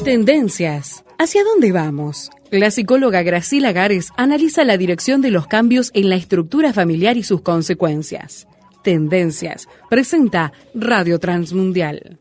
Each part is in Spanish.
Tendencias. ¿Hacia dónde vamos? La psicóloga Graciela Gares analiza la dirección de los cambios en la estructura familiar y sus consecuencias. Tendencias. Presenta Radio Transmundial.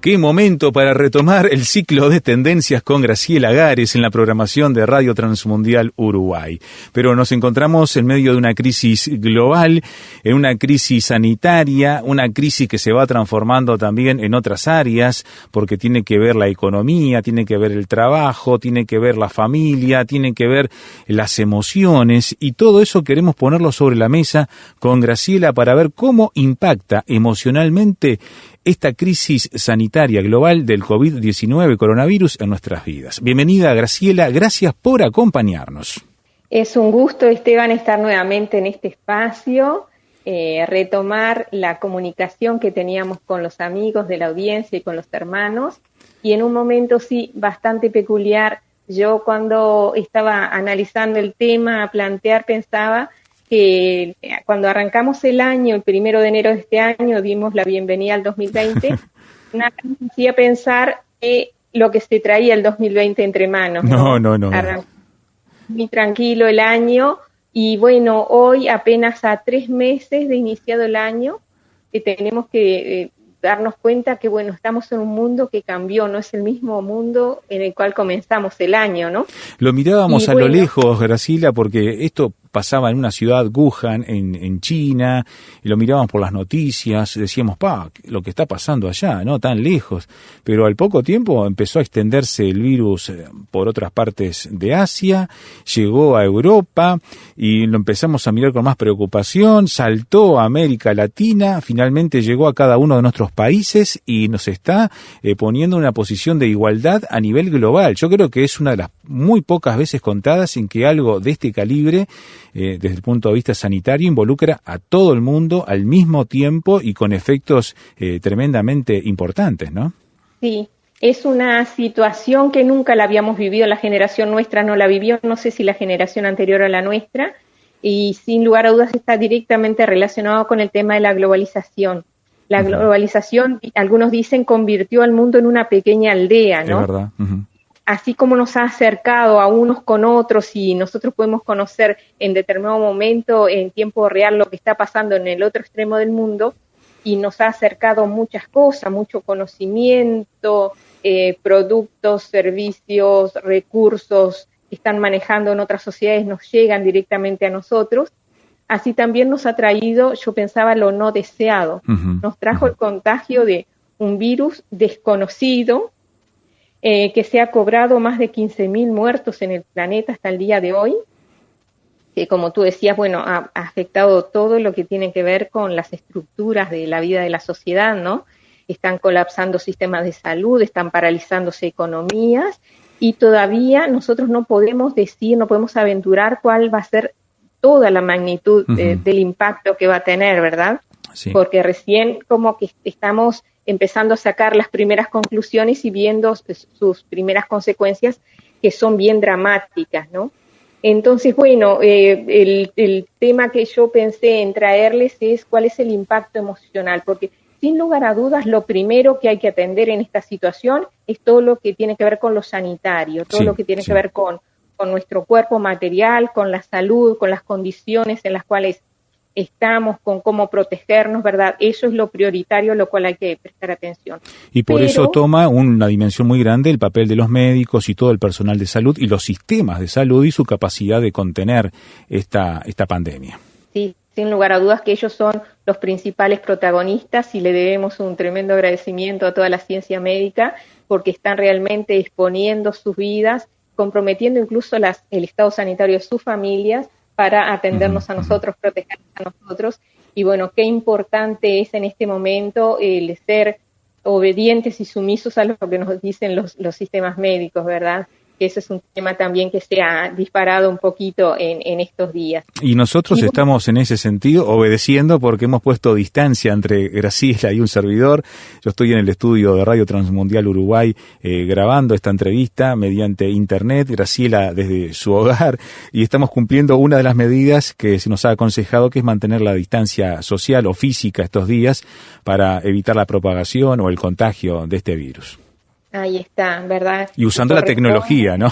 Qué momento para retomar el ciclo de Tendencias con Graciela Gares en la programación de Radio Transmundial Uruguay. Pero nos encontramos en medio de una crisis global, en una crisis sanitaria, una crisis que se va transformando también en otras áreas, porque tiene que ver la economía, tiene que ver el trabajo, tiene que ver la familia, tiene que ver las emociones, y todo eso queremos ponerlo sobre la mesa con Graciela para ver cómo impacta emocionalmente esta crisis sanitaria global del COVID-19 coronavirus en nuestras vidas. Bienvenida, Graciela, gracias por acompañarnos. Es un gusto, Esteban, estar nuevamente en este espacio, retomar la comunicación que teníamos con los amigos de la audiencia y con los hermanos, y en un momento sí bastante peculiar. Yo cuando estaba analizando el tema a plantear pensaba que cuando arrancamos el año, el 1 de enero de este año, dimos la bienvenida al 2020, nada me hacía pensar lo que se traía el 2020 entre manos. No. Arrancó muy tranquilo el año, y bueno, hoy apenas a 3 meses de iniciado el año, tenemos que darnos cuenta que, bueno, estamos en un mundo que cambió, no es el mismo mundo en el cual comenzamos el año, ¿no? Lo mirábamos a lo lejos, Graciela, porque esto pasaba en una ciudad, Wuhan, en China, y lo mirábamos por las noticias, decíamos, lo que está pasando allá, ¿no? Tan lejos. Pero al poco tiempo empezó a extenderse el virus por otras partes de Asia, llegó a Europa, y lo empezamos a mirar con más preocupación, saltó a América Latina, finalmente llegó a cada uno de nuestros países, y nos está poniendo en una posición de igualdad a nivel global. Yo creo que es una de las muy pocas veces contadas en que algo de este calibre, desde el punto de vista sanitario, involucra a todo el mundo al mismo tiempo y con efectos tremendamente importantes, ¿no? Sí, es una situación que nunca la habíamos vivido, la generación nuestra no la vivió, no sé si la generación anterior a la nuestra, y sin lugar a dudas está directamente relacionado con el tema de la globalización. La globalización, algunos dicen, convirtió al mundo en una pequeña aldea, ¿no? Es verdad. Así como nos ha acercado a unos con otros y nosotros podemos conocer en determinado momento, en tiempo real, lo que está pasando en el otro extremo del mundo, y nos ha acercado muchas cosas, mucho conocimiento, productos, servicios, recursos que están manejando en otras sociedades, nos llegan directamente a nosotros. Así también nos ha traído, yo pensaba, lo no deseado. Nos trajo el contagio de un virus desconocido, que se ha cobrado más de 15.000 muertos en el planeta hasta el día de hoy, que, como tú decías, bueno, ha afectado todo lo que tiene que ver con las estructuras de la vida de la sociedad, ¿no? Están colapsando sistemas de salud, están paralizándose economías, y todavía nosotros no podemos decir, no podemos aventurar cuál va a ser toda la magnitud del impacto que va a tener, ¿verdad? Sí. Porque recién como que estamos empezando a sacar las primeras conclusiones y viendo sus primeras consecuencias, que son bien dramáticas, ¿no? Entonces, bueno, el tema que yo pensé en traerles es cuál es el impacto emocional, porque sin lugar a dudas lo primero que hay que atender en esta situación es todo lo que tiene que ver con lo sanitario, todo lo que tiene que ver con nuestro cuerpo material, con la salud, con las condiciones en las cuales estamos, con cómo protegernos, ¿verdad? Eso es lo prioritario, lo cual hay que prestar atención. Y por eso toma una dimensión muy grande el papel de los médicos y todo el personal de salud y los sistemas de salud y su capacidad de contener esta pandemia. Sí, sin lugar a dudas que ellos son los principales protagonistas, y le debemos un tremendo agradecimiento a toda la ciencia médica, porque están realmente exponiendo sus vidas, comprometiendo incluso el estado sanitario de sus familias para atendernos a nosotros, protegernos a nosotros. Y bueno, qué importante es en este momento el ser obedientes y sumisos a lo que nos dicen los sistemas médicos, ¿verdad? que ese es un tema también que se ha disparado un poquito en estos días. Y nosotros estamos en ese sentido obedeciendo porque hemos puesto distancia entre Graciela y un servidor. Yo estoy en el estudio de Radio Transmundial Uruguay grabando esta entrevista mediante internet, Graciela desde su hogar, y estamos cumpliendo una de las medidas que se nos ha aconsejado, que es mantener la distancia social o física estos días para evitar la propagación o el contagio de este virus. Ahí está, ¿verdad? Y usando la tecnología, ¿no?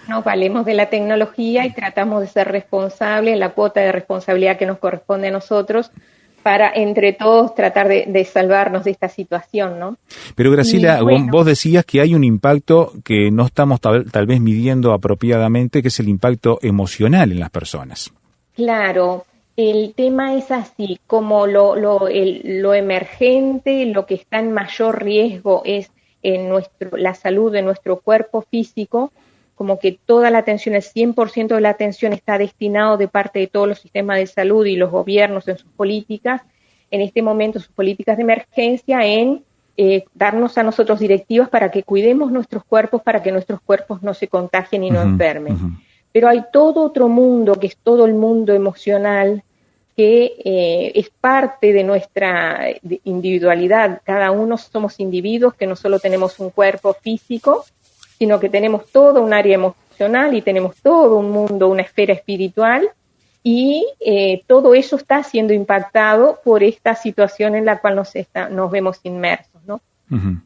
No valemos de la tecnología y tratamos de ser responsables, la cuota de responsabilidad que nos corresponde a nosotros, para entre todos tratar de salvarnos de esta situación, ¿no? Pero Graciela, vos decías que hay un impacto que no estamos tal vez midiendo apropiadamente, que es el impacto emocional en las personas. Claro, el tema es así, como lo emergente, lo que está en mayor riesgo es la salud de nuestro cuerpo físico, como que toda la atención, el 100% de la atención está destinado de parte de todos los sistemas de salud y los gobiernos en sus políticas, en este momento sus políticas de emergencia, en darnos a nosotros directivas para que cuidemos nuestros cuerpos, para que nuestros cuerpos no se contagien y no enfermen. Pero hay todo otro mundo, que es todo el mundo emocional, que es parte de nuestra individualidad. Cada uno somos individuos que no solo tenemos un cuerpo físico, sino que tenemos todo un área emocional y tenemos todo un mundo, una esfera espiritual, y todo eso está siendo impactado por esta situación en la cual nos vemos inmersos, ¿no?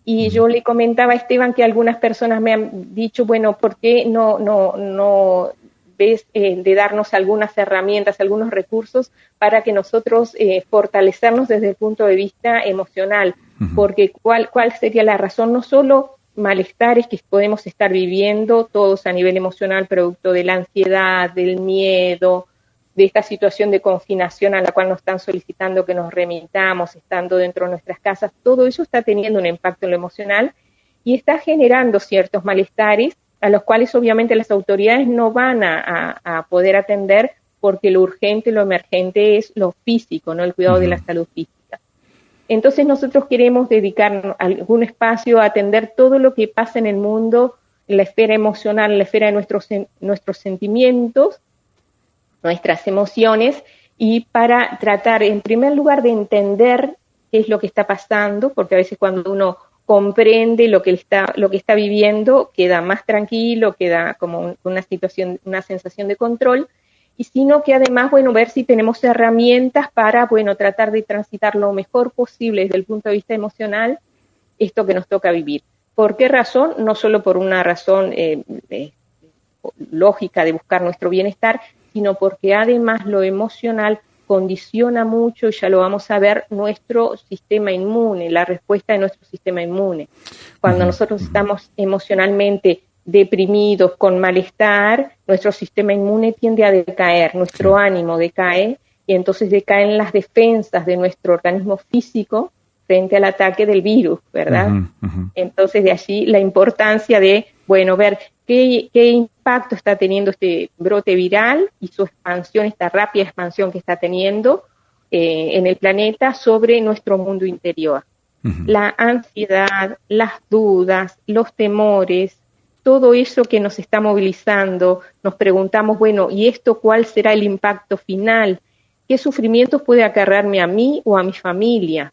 Y yo le comentaba a Esteban que algunas personas me han dicho, bueno, ¿por qué no ves de darnos algunas herramientas, algunos recursos para que nosotros fortalecernos desde el punto de vista emocional? Porque ¿cuál sería la razón? No solo malestares que podemos estar viviendo todos a nivel emocional, producto de la ansiedad, del miedo, de esta situación de confinación a la cual nos están solicitando que nos remitamos, estando dentro de nuestras casas, todo eso está teniendo un impacto en lo emocional y está generando ciertos malestares a los cuales obviamente las autoridades no van a poder atender, porque lo urgente, lo emergente es lo físico, ¿no? El cuidado de la salud física. Entonces nosotros queremos dedicar algún espacio a atender todo lo que pasa en el mundo, en la esfera emocional, en la esfera de nuestros sentimientos, nuestras emociones, y para tratar en primer lugar de entender qué es lo que está pasando, porque a veces cuando uno comprende lo que está viviendo, queda más tranquilo, queda como una sensación de control, y sino que además, ver si tenemos herramientas para, tratar de transitar lo mejor posible desde el punto de vista emocional esto que nos toca vivir. ¿Por qué razón? No solo por una razón lógica de buscar nuestro bienestar, sino porque además lo emocional condiciona mucho, y ya lo vamos a ver, nuestro sistema inmune, la respuesta de nuestro sistema inmune. Cuando nosotros estamos emocionalmente deprimidos, con malestar, nuestro sistema inmune tiende a decaer, nuestro ánimo decae, y entonces decaen las defensas de nuestro organismo físico frente al ataque del virus, ¿verdad? Entonces de allí la importancia de, ver qué impacto está teniendo este brote viral y su expansión, esta rápida expansión que está teniendo en el planeta sobre nuestro mundo interior. La ansiedad, las dudas, los temores, todo eso que nos está movilizando, nos preguntamos, ¿y esto cuál será el impacto final? ¿Qué sufrimientos puede acarrearme a mí o a mi familia?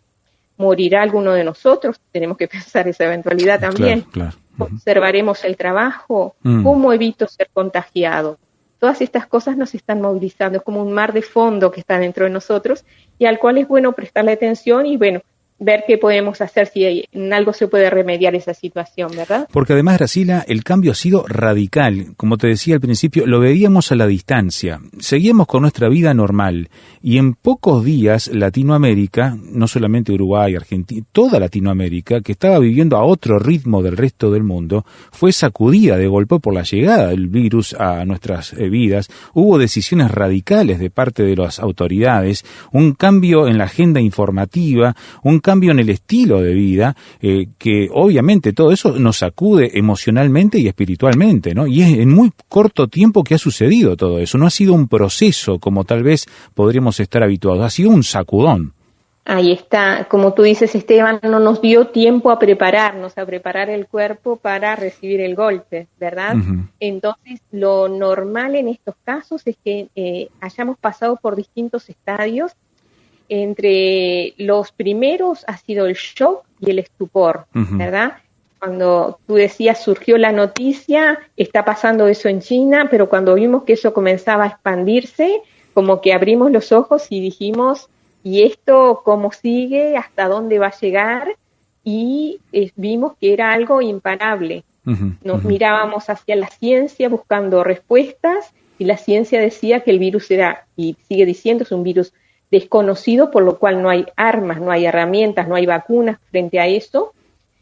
¿Morirá alguno de nosotros? Tenemos que pensar esa eventualidad también. Claro. ¿Observaremos el trabajo? ¿Cómo evito ser contagiado? Todas estas cosas nos están movilizando, es como un mar de fondo que está dentro de nosotros y al cual es bueno prestarle atención y ver qué podemos hacer, si en algo se puede remediar esa situación, ¿verdad? Porque además, Graciela, el cambio ha sido radical. Como te decía al principio, lo veíamos a la distancia. Seguíamos con nuestra vida normal. Y en pocos días, Latinoamérica, no solamente Uruguay, Argentina, toda Latinoamérica, que estaba viviendo a otro ritmo del resto del mundo, fue sacudida de golpe por la llegada del virus a nuestras vidas. Hubo decisiones radicales de parte de las autoridades, un cambio en la agenda informativa, un cambio en el estilo de vida, que obviamente todo eso nos sacude emocionalmente y espiritualmente, ¿no? Y es en muy corto tiempo que ha sucedido todo eso. No ha sido un proceso como tal vez podríamos estar habituados, ha sido un sacudón. Ahí está, como tú dices, Esteban, no nos dio tiempo a prepararnos, a preparar el cuerpo para recibir el golpe, ¿verdad? Uh-huh. Entonces, lo normal en estos casos es que hayamos pasado por distintos estadios. Entre los primeros ha sido el shock y el estupor, uh-huh. ¿verdad? Cuando tú decías, surgió la noticia, está pasando eso en China, pero cuando vimos que eso comenzaba a expandirse, como que abrimos los ojos y dijimos, ¿y esto cómo sigue? ¿Hasta dónde va a llegar? Y vimos que era algo imparable. Uh-huh. Nos uh-huh. mirábamos hacia la ciencia buscando respuestas y la ciencia decía que el virus era, y sigue diciendo, es un virus desconocido, por lo cual no hay armas, no hay herramientas, no hay vacunas frente a eso.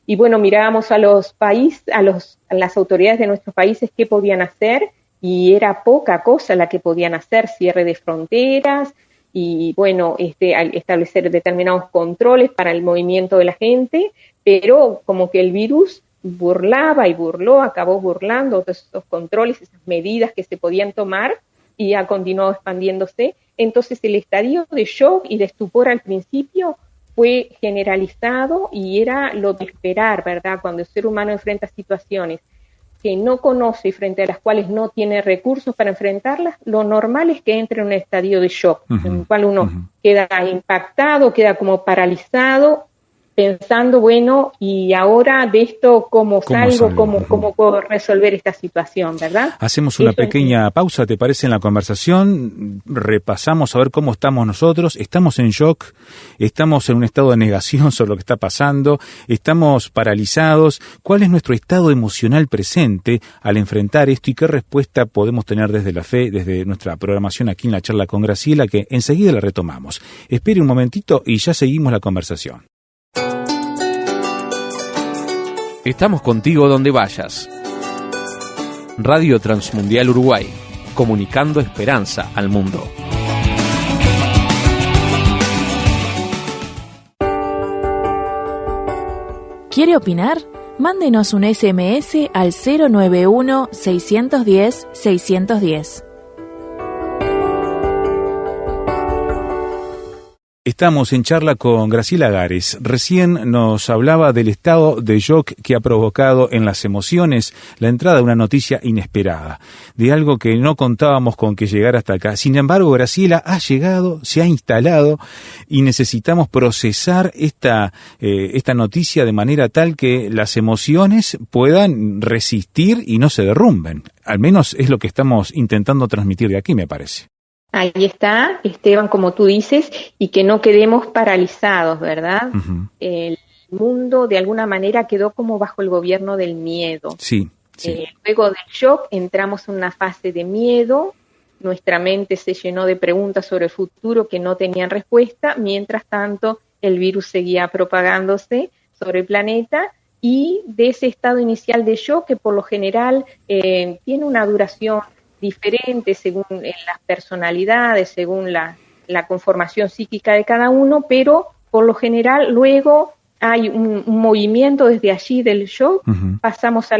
Y bueno, mirábamos a los países, a las autoridades de nuestros países qué podían hacer, y era poca cosa la que podían hacer, cierre de fronteras, y bueno, establecer determinados controles para el movimiento de la gente, pero como que el virus burlaba y burló, acabó burlando todos esos controles, esas medidas que se podían tomar, y ha continuado expandiéndose. Entonces el estadio de shock y de estupor al principio fue generalizado y era lo de esperar, ¿verdad? Cuando el ser humano enfrenta situaciones que no conoce y frente a las cuales no tiene recursos para enfrentarlas, lo normal es que entre en un estadio de shock, uh-huh. en el cual uno uh-huh. queda impactado, queda como paralizado, pensando, bueno, y ahora de esto, ¿cómo salgo? ¿Cómo puedo resolver esta situación, verdad? Hacemos una pequeña pausa, ¿te parece, en la conversación? Repasamos a ver cómo estamos nosotros. Estamos en shock, estamos en un estado de negación sobre lo que está pasando, estamos paralizados. ¿Cuál es nuestro estado emocional presente al enfrentar esto y qué respuesta podemos tener desde la fe, desde nuestra programación aquí en la charla con Graciela, que enseguida la retomamos? Espere un momentito y ya seguimos la conversación. Estamos contigo donde vayas. Radio Transmundial Uruguay, comunicando esperanza al mundo. ¿Quiere opinar? Mándenos un SMS al 091-610-610. Estamos en charla con Graciela Gares. Recién nos hablaba del estado de shock que ha provocado en las emociones la entrada de una noticia inesperada, de algo que no contábamos con que llegara hasta acá. Sin embargo, Graciela ha llegado, se ha instalado y necesitamos procesar esta noticia de manera tal que las emociones puedan resistir y no se derrumben. Al menos es lo que estamos intentando transmitir de aquí, me parece. Ahí está, Esteban, como tú dices, y que no quedemos paralizados, ¿verdad? Uh-huh. El mundo, de alguna manera, quedó como bajo el gobierno del miedo. Sí, sí. Luego del shock, entramos en una fase de miedo, nuestra mente se llenó de preguntas sobre el futuro que no tenían respuesta, mientras tanto, el virus seguía propagándose sobre el planeta, y de ese estado inicial de shock, que por lo general tiene una duración diferente según las personalidades, según la conformación psíquica de cada uno, pero por lo general luego hay un movimiento desde allí del shock, uh-huh. pasamos a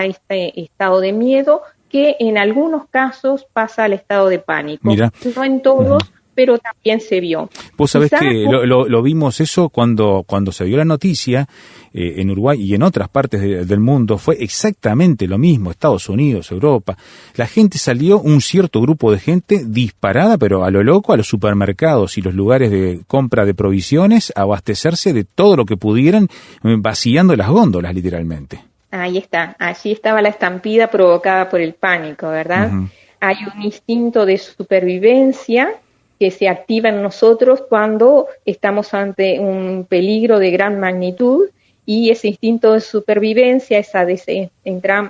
este estado de miedo, que en algunos casos pasa al estado de pánico. Mira. No en todos, uh-huh. pero también se vio. Vos sabés que lo vimos eso cuando se dio la noticia en Uruguay y en otras partes del mundo, fue exactamente lo mismo, Estados Unidos, Europa. La gente salió, un cierto grupo de gente disparada, pero a lo loco, a los supermercados y los lugares de compra de provisiones, a abastecerse de todo lo que pudieran, vaciando las góndolas literalmente. Ahí está, allí estaba la estampida provocada por el pánico, ¿verdad? Uh-huh. Hay un instinto de supervivencia que se activa en nosotros cuando estamos ante un peligro de gran magnitud, y ese instinto de supervivencia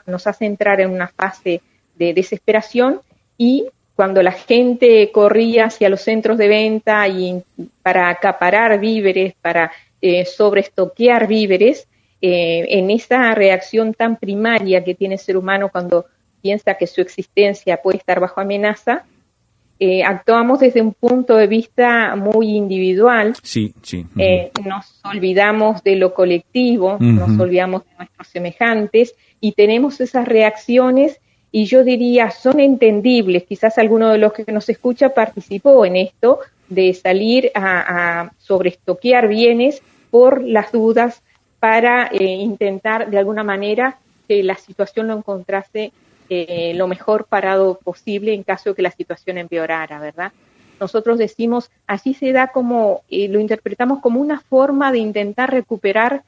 nos hace entrar en una fase de desesperación, y cuando la gente corría hacia los centros de venta y para acaparar víveres, para sobreestoquear víveres, en esa reacción tan primaria que tiene el ser humano cuando piensa que su existencia puede estar bajo amenaza, actuamos desde un punto de vista muy individual. Sí, sí. Uh-huh. Nos olvidamos de lo colectivo, uh-huh. nos olvidamos de nuestros semejantes y tenemos esas reacciones, y yo diría son entendibles. Quizás alguno de los que nos escucha participó en esto, de salir a sobreestoquear bienes por las dudas para intentar de alguna manera que la situación lo encontrase lo mejor parado posible en caso de que la situación empeorara, ¿verdad? Nosotros decimos, así se da como, lo interpretamos como una forma de intentar recuperar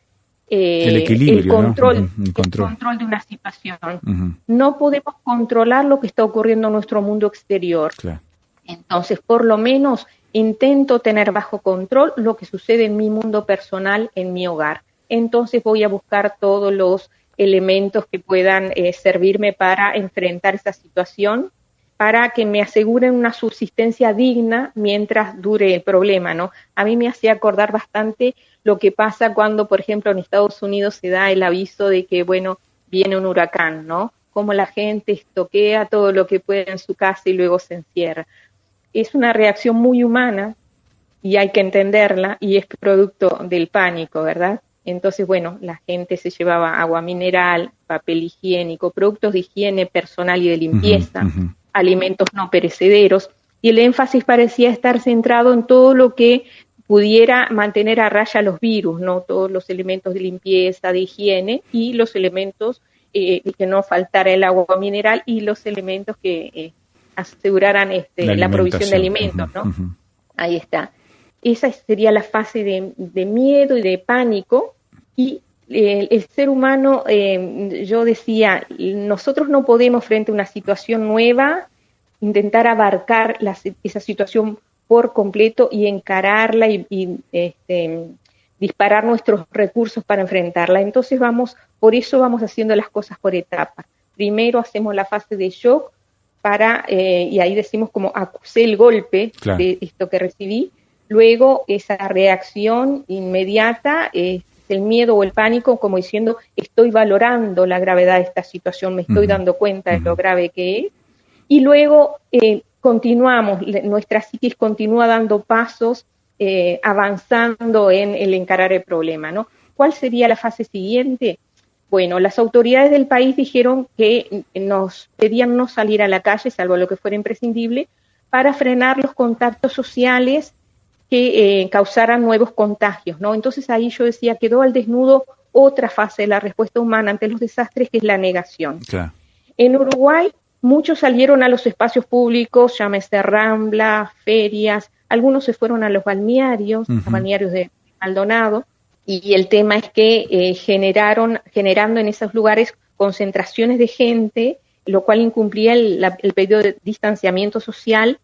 el equilibrio, el control, ¿no? el control de una situación. Uh-huh. No podemos controlar lo que está ocurriendo en nuestro mundo exterior. Claro. Entonces, por lo menos intento tener bajo control lo que sucede en mi mundo personal, en mi hogar. Entonces voy a buscar todos los elementos que puedan servirme para enfrentar esa situación, para que me aseguren una subsistencia digna mientras dure el problema, ¿no? A mí me hacía acordar bastante lo que pasa cuando, por ejemplo, en Estados Unidos se da el aviso de que, bueno, viene un huracán, ¿no? Cómo la gente estoquea todo lo que puede en su casa y luego se encierra. Es una reacción muy humana y hay que entenderla, y es producto del pánico, ¿verdad? Entonces, bueno, la gente se llevaba agua mineral, papel higiénico, productos de higiene personal y de limpieza, uh-huh. alimentos no perecederos, y el énfasis parecía estar centrado en todo lo que pudiera mantener a raya los virus, ¿no? Todos los elementos de limpieza, de higiene, y los elementos que no faltara el agua mineral, y los elementos que aseguraran la provisión de alimentos, ¿no? Uh-huh. Ahí está. Esa sería la fase de miedo y de pánico, y el ser humano, yo decía, nosotros no podemos frente a una situación nueva intentar abarcar esa situación por completo y encararla y disparar nuestros recursos para enfrentarla. Entonces por eso vamos haciendo las cosas por etapas. Primero hacemos la fase de shock y ahí decimos como acusé el golpe, claro, de esto que recibí. Luego esa reacción inmediata es el miedo o el pánico, como diciendo estoy valorando la gravedad de esta situación, me estoy dando cuenta de lo grave que es. Y luego continuamos, nuestra psiquis continúa dando pasos, avanzando en el encarar el problema, ¿no? ¿Cuál sería la fase siguiente? Bueno, las autoridades del país dijeron que nos pedían no salir a la calle, salvo lo que fuera imprescindible, para frenar los contactos sociales que causaran nuevos contagios, ¿no? Entonces ahí yo decía, quedó al desnudo otra fase de la respuesta humana ante los desastres, que es la negación. Claro. En Uruguay, muchos salieron a los espacios públicos, llámese Rambla, ferias, algunos se fueron a los balnearios, a balnearios de Maldonado, y el tema es que generando en esos lugares concentraciones de gente, lo cual incumplía el pedido de distanciamiento social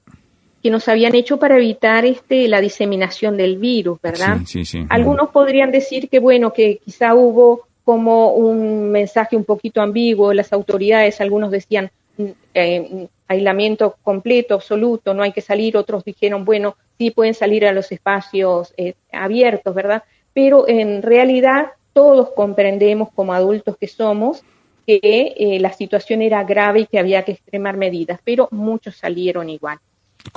que nos habían hecho para evitar la diseminación del virus, ¿verdad? Sí. Algunos podrían decir que, bueno, que quizá hubo como un mensaje un poquito ambiguo, las autoridades, algunos decían aislamiento completo, absoluto, no hay que salir, otros dijeron, bueno, sí pueden salir a los espacios abiertos, ¿verdad? Pero en realidad todos comprendemos como adultos que somos que la situación era grave y que había que extremar medidas, pero muchos salieron igual.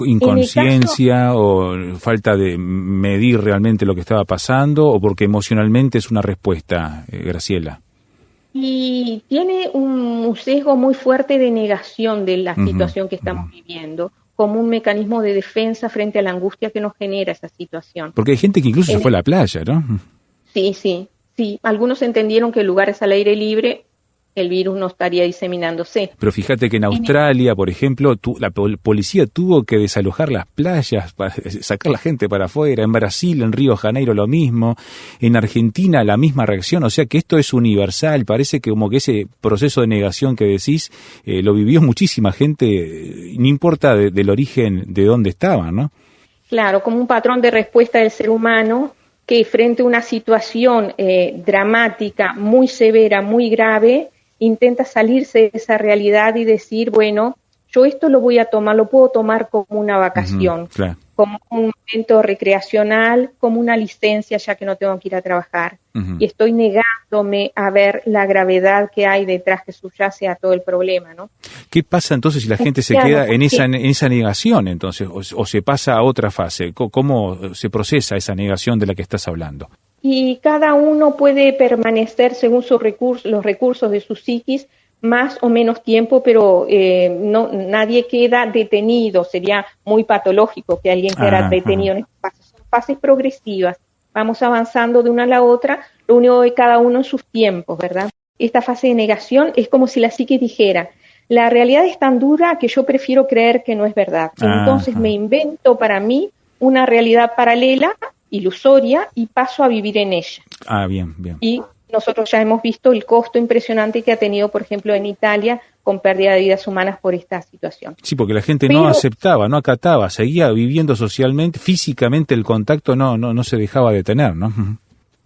¿Inconsciencia o falta de medir realmente lo que estaba pasando, o porque emocionalmente es una respuesta, Graciela? Y tiene un sesgo muy fuerte de negación de la situación que estamos viviendo, como un mecanismo de defensa frente a la angustia que nos genera esa situación. Porque hay gente que incluso se fue a la playa, ¿no? Sí. Algunos entendieron que el lugar es al aire libre, el virus no estaría diseminándose. Pero fíjate que en Australia, por ejemplo, la policía tuvo que desalojar las playas, para sacar la gente para afuera. En Brasil, en Río de Janeiro, lo mismo. En Argentina, la misma reacción. O sea que esto es universal. Parece que como que ese proceso de negación que decís, lo vivió muchísima gente, no importa del origen de dónde estaban, ¿no? Claro, como un patrón de respuesta del ser humano que frente a una situación dramática, muy severa, muy grave, intenta salirse de esa realidad y decir, bueno, yo esto lo puedo tomar como una vacación, claro, como un momento recreacional, como una licencia ya que no tengo que ir a trabajar. Y estoy negándome a ver la gravedad que hay detrás que subyace a todo el problema, ¿no? ¿Qué pasa entonces si la gente se queda en esa negación entonces, o se pasa a otra fase? ¿Cómo se procesa esa negación de la que estás hablando? Y cada uno puede permanecer según los recursos de su psiquis, más o menos tiempo, pero nadie queda detenido. Sería muy patológico que alguien quedara detenido en estas fases. Son fases progresivas. Vamos avanzando de una a la otra, lo único que cada uno en sus tiempos, ¿verdad? Esta fase de negación es como si la psique dijera, la realidad es tan dura que yo prefiero creer que no es verdad. Entonces me invento para mí una realidad paralela, ilusoria, y paso a vivir en ella. Bien. Y nosotros ya hemos visto el costo impresionante que ha tenido, por ejemplo, en Italia, con pérdida de vidas humanas por esta situación. Sí, porque la gente no aceptaba, no acataba, seguía viviendo socialmente, físicamente el contacto no se dejaba detener, ¿no?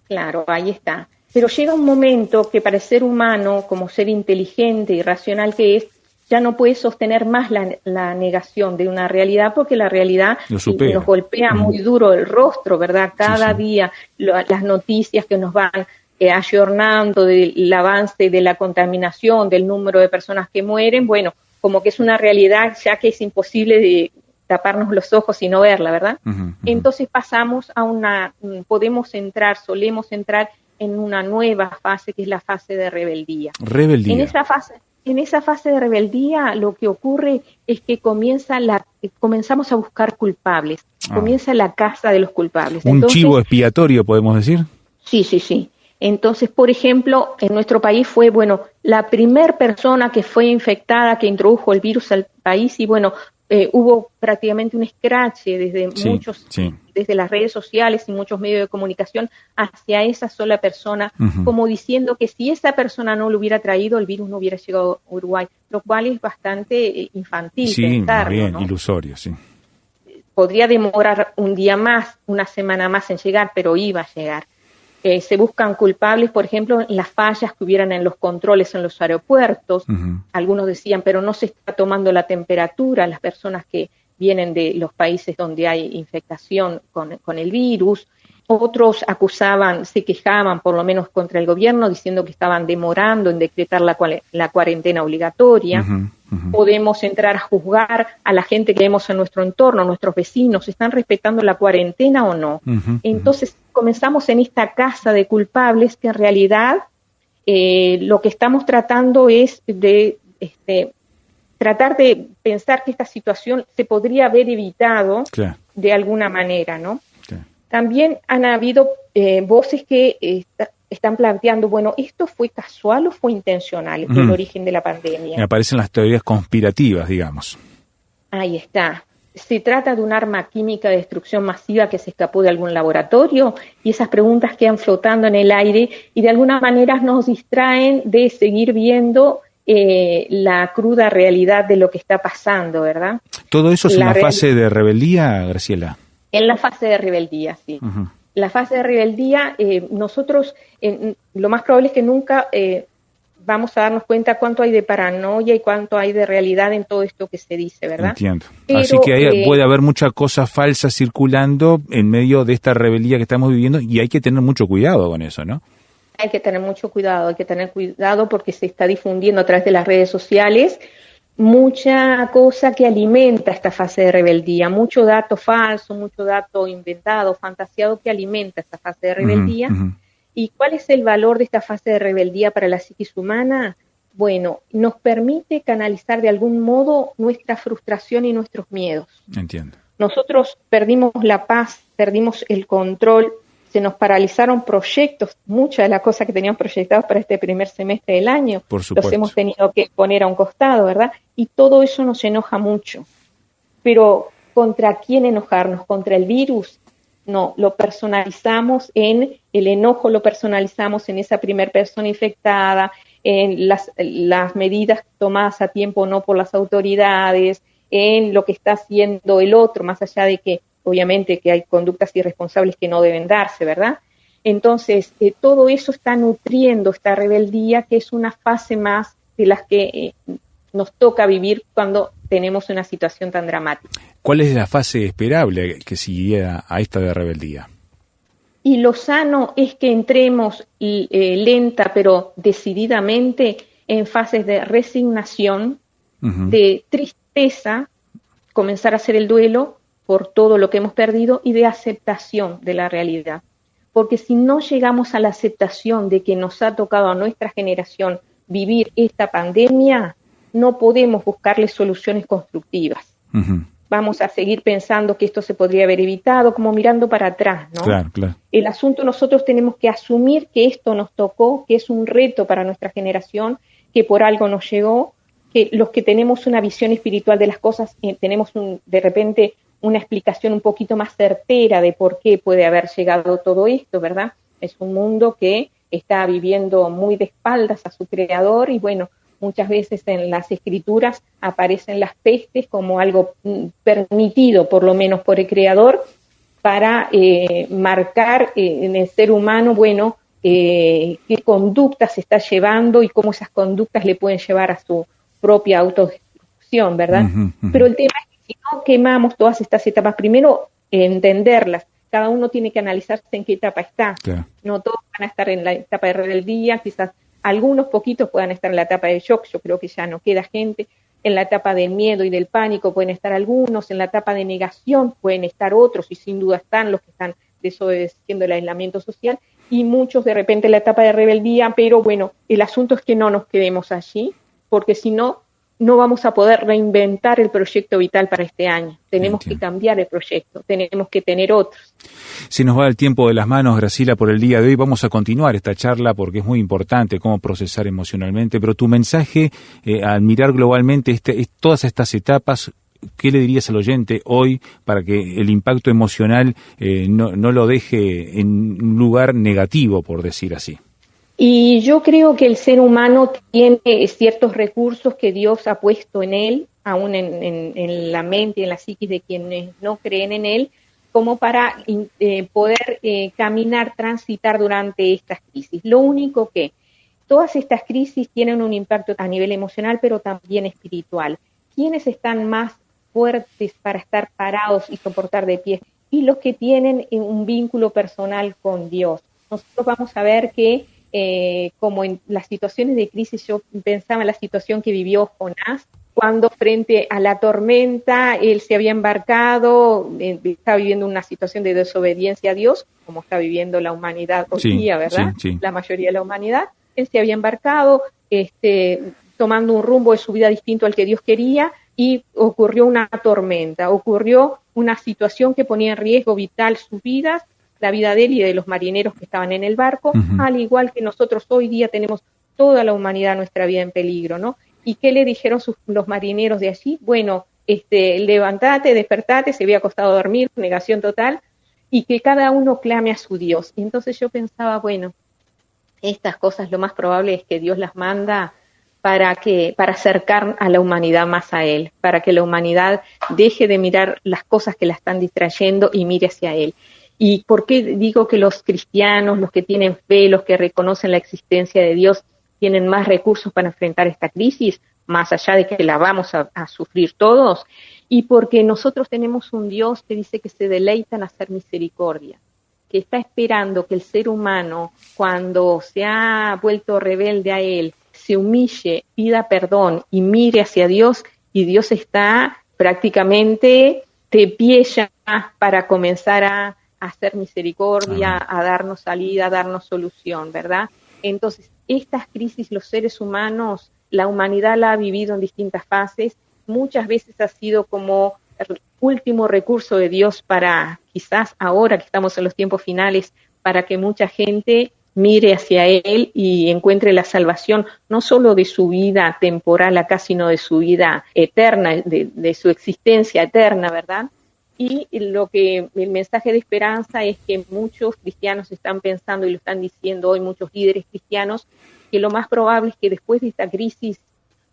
Claro, ahí está. Pero llega un momento que para el ser humano, como ser inteligente y racional que es, ya no puede sostener más la negación de una realidad, porque la realidad nos golpea muy duro el rostro, ¿verdad? Cada día las noticias que nos van ayornando del avance de la contaminación, del número de personas que mueren, bueno, como que es una realidad ya que es imposible de taparnos los ojos y no verla, ¿verdad? Entonces pasamos a solemos entrar en una nueva fase, que es la fase de rebeldía. En esa fase de rebeldía lo que ocurre es que comenzamos a buscar culpables, comienza la caza de los culpables. Un chivo expiatorio, podemos decir. Sí. Entonces, por ejemplo, en nuestro país fue, la primer persona que fue infectada, que introdujo el virus al país, y hubo prácticamente un escrache desde las redes sociales y muchos medios de comunicación hacia esa sola persona, como diciendo que si esa persona no lo hubiera traído, el virus no hubiera llegado a Uruguay, lo cual es bastante infantil pensarlo, bien, ¿no? Ilusorio, sí. Podría demorar un día más, una semana más en llegar, pero iba a llegar. Se buscan culpables, por ejemplo, en las fallas que hubieran en los controles en los aeropuertos. Algunos decían, pero no se está tomando la temperatura, las personas que vienen de los países donde hay infectación con el virus. Otros se quejaban por lo menos contra el gobierno, diciendo que estaban demorando en decretar la cuarentena obligatoria. Podemos entrar a juzgar a la gente que vemos en nuestro entorno, nuestros vecinos, ¿están respetando la cuarentena o no? Entonces comenzamos en esta caza de culpables que en realidad lo que estamos tratando es de tratar de pensar que esta situación se podría haber evitado de alguna manera, ¿no? También han habido voces que están planteando, ¿esto fue casual o fue intencional, el origen de la pandemia? Me aparecen las teorías conspirativas, digamos. Ahí está. ¿Se trata de un arma química de destrucción masiva que se escapó de algún laboratorio? Y esas preguntas quedan flotando en el aire y de alguna manera nos distraen de seguir viendo la cruda realidad de lo que está pasando, ¿verdad? ¿Todo eso es en la fase de rebeldía, Graciela? En la fase de rebeldía, sí. La fase de rebeldía, nosotros lo más probable es que nunca vamos a darnos cuenta cuánto hay de paranoia y cuánto hay de realidad en todo esto que se dice, ¿verdad? Entiendo. Pero, así que puede haber mucha cosa falsa circulando en medio de esta rebeldía que estamos viviendo y hay que tener mucho cuidado con eso, ¿no? Hay que tener mucho cuidado, porque se está difundiendo a través de las redes sociales mucha cosa que alimenta esta fase de rebeldía, mucho dato falso, mucho dato inventado, fantasiado que alimenta esta fase de rebeldía. ¿Y cuál es el valor de esta fase de rebeldía para la psiquis humana? Bueno, nos permite canalizar de algún modo nuestra frustración y nuestros miedos. Entiendo. Nosotros perdimos la paz, perdimos el control, se nos paralizaron proyectos, muchas de las cosas que teníamos proyectados para este primer semestre del año, por supuesto, los hemos tenido que poner a un costado, ¿verdad? Y todo eso nos enoja mucho. Pero ¿contra quién enojarnos? ¿Contra el virus? No, lo personalizamos en el enojo, lo personalizamos en esa primera persona infectada, en las medidas tomadas a tiempo o no por las autoridades, en lo que está haciendo el otro, más allá de que obviamente que hay conductas irresponsables que no deben darse, ¿verdad? Entonces, todo eso está nutriendo esta rebeldía, que es una fase más de las que nos toca vivir cuando tenemos una situación tan dramática. ¿Cuál es la fase esperable que siguiera a esta de rebeldía? Y lo sano es que entremos lenta pero decididamente en fases de resignación, de tristeza, comenzar a hacer el duelo por todo lo que hemos perdido y de aceptación de la realidad. Porque si no llegamos a la aceptación de que nos ha tocado a nuestra generación vivir esta pandemia, no podemos buscarle soluciones constructivas. Uh-huh. Vamos a seguir pensando que esto se podría haber evitado, como mirando para atrás, ¿no? Claro, claro. El asunto, nosotros tenemos que asumir que esto nos tocó, que es un reto para nuestra generación, que por algo nos llegó, que los que tenemos una visión espiritual de las cosas, tenemos de repente una explicación un poquito más certera de por qué puede haber llegado todo esto, ¿verdad? Es un mundo que está viviendo muy de espaldas a su creador y bueno, muchas veces en las escrituras aparecen las pestes como algo permitido, por lo menos por el creador, para marcar en el ser humano, bueno, qué conductas se está llevando y cómo esas conductas le pueden llevar a su propia autodestrucción, ¿verdad? Uh-huh, uh-huh. Pero el tema es que si no quemamos todas estas etapas, primero entenderlas, cada uno tiene que analizarse en qué etapa está. Claro. No todos van a estar en la etapa de rebeldía, quizás algunos poquitos puedan estar en la etapa de shock, yo creo que ya no queda gente. En la etapa del miedo y del pánico pueden estar algunos, en la etapa de negación pueden estar otros, y sin duda están los que están desobedeciendo el aislamiento social, y muchos de repente en la etapa de rebeldía, pero bueno, el asunto es que no nos quedemos allí, porque si no, no vamos a poder reinventar el proyecto vital para este año. Tenemos que cambiar el proyecto, tenemos que tener otros. Se nos va el tiempo de las manos, Graciela, por el día de hoy. Vamos a continuar esta charla porque es muy importante cómo procesar emocionalmente, pero tu mensaje al mirar globalmente todas estas etapas, ¿qué le dirías al oyente hoy para que el impacto emocional no lo deje en un lugar negativo, por decir así? Y yo creo que el ser humano tiene ciertos recursos que Dios ha puesto en él, aún en la mente y en la psiquis de quienes no creen en él, como para poder caminar, transitar durante estas crisis. Lo único que todas estas crisis tienen un impacto a nivel emocional, pero también espiritual. ¿Quiénes están más fuertes para estar parados y soportar de pie? Y los que tienen un vínculo personal con Dios. Nosotros vamos a ver que como en las situaciones de crisis, yo pensaba en la situación que vivió Jonás, cuando frente a la tormenta él se había embarcado, estaba viviendo una situación de desobediencia a Dios, como está viviendo la humanidad hoy día, ¿verdad? Sí. La mayoría de la humanidad. Él se había embarcado, tomando un rumbo de su vida distinto al que Dios quería, y ocurrió una tormenta, ocurrió una situación que ponía en riesgo vital sus vidas, la vida de él y de los marineros que estaban en el barco, uh-huh. Al igual que nosotros hoy día tenemos toda la humanidad, nuestra vida en peligro, ¿no? ¿Y qué le dijeron los marineros de allí? Bueno, levantate, despertate, se había acostado a dormir, negación total, y que cada uno clame a su Dios. Y entonces yo pensaba, bueno, estas cosas lo más probable es que Dios las manda para acercar a la humanidad más a Él, para que la humanidad deje de mirar las cosas que la están distrayendo y mire hacia Él. ¿Y por qué digo que los cristianos, los que tienen fe, los que reconocen la existencia de Dios, tienen más recursos para enfrentar esta crisis, más allá de que la vamos a sufrir todos? Y porque nosotros tenemos un Dios que dice que se deleita en hacer misericordia, que está esperando que el ser humano, cuando se ha vuelto rebelde a Él, se humille, pida perdón y mire hacia Dios, y Dios está prácticamente de pie ya para comenzar a hacer misericordia, a darnos salida, a darnos solución, ¿verdad? Entonces, estas crisis los seres humanos, la humanidad la ha vivido en distintas fases, muchas veces ha sido como el último recurso de Dios para, quizás ahora que estamos en los tiempos finales, para que mucha gente mire hacia Él y encuentre la salvación, no solo de su vida temporal acá, sino de su vida eterna, de su existencia eterna, ¿verdad? Y el mensaje de esperanza es que muchos cristianos están pensando, y lo están diciendo hoy muchos líderes cristianos, que lo más probable es que después de esta crisis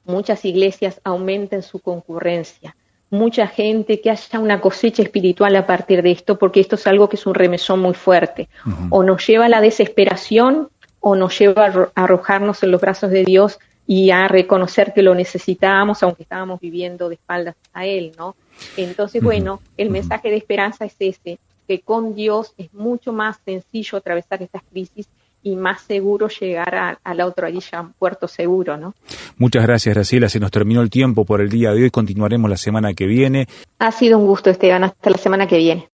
muchas iglesias aumenten su concurrencia, mucha gente, que haya una cosecha espiritual a partir de esto, porque esto es algo que es un remesón muy fuerte. Uh-huh. O nos lleva a la desesperación, o nos lleva a arrojarnos en los brazos de Dios y a reconocer que lo necesitábamos, aunque estábamos viviendo de espaldas a Él, ¿no? Entonces, bueno, el mensaje de esperanza es ese, que con Dios es mucho más sencillo atravesar estas crisis y más seguro llegar a la otra orilla, un puerto seguro, ¿no? Muchas gracias, Graciela. Se nos terminó el tiempo por el día de hoy. Continuaremos la semana que viene. Ha sido un gusto, Esteban. Hasta la semana que viene.